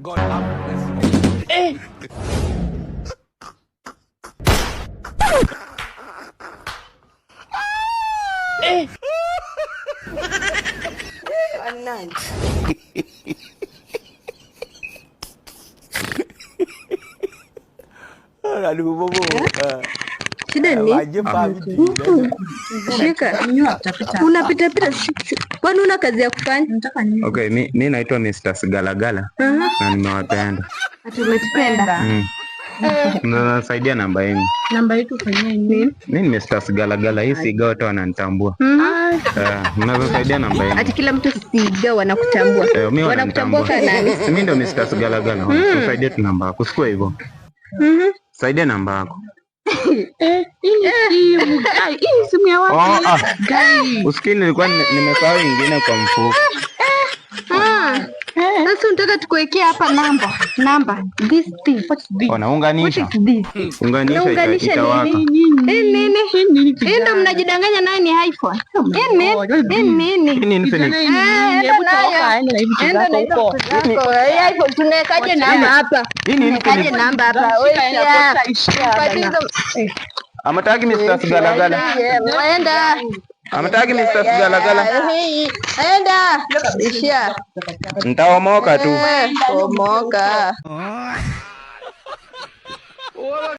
God have mercy. Aduh bobo. Shida ni shika. Unapita pita. Kwani una kazi ya kufanya? Okay, mimi naitwa Mr. Sigalagala. Na nimewapenda. Tumetupenda. Mnasaidia namba yenu. Namba yetu fanyeni nini? Mimi ni Mr. Sigalagala, hii Siga wote wananitambua. Mnasaidia namba yenu. Ati kila mtu Siga wanakutambua. Wanakutambua kana nani? Mimi ndo Mr. Sigalagala. Tusaidie tu namba yako. Usikue hivyo. Saidia namba yako. Hii simu ya wapi? Usikini nilikuwa nimesahau nyingine kwa mfuko. Sasa unataka tukuwekea hapa namba. This thing. What's this? Unaunganisha. What is this? Unganisha itawaka. Nini? Ndio mnajidanganya naye ni iPhone. Nini? iPhone tunawekaje namba hapa? Tunawekaje namba hapa? Amataki Mr. Sigalagala. Waenda. Amataki Mr. Sigalagala. Aenda. Ishia. Nitaomoka tu. Omoka.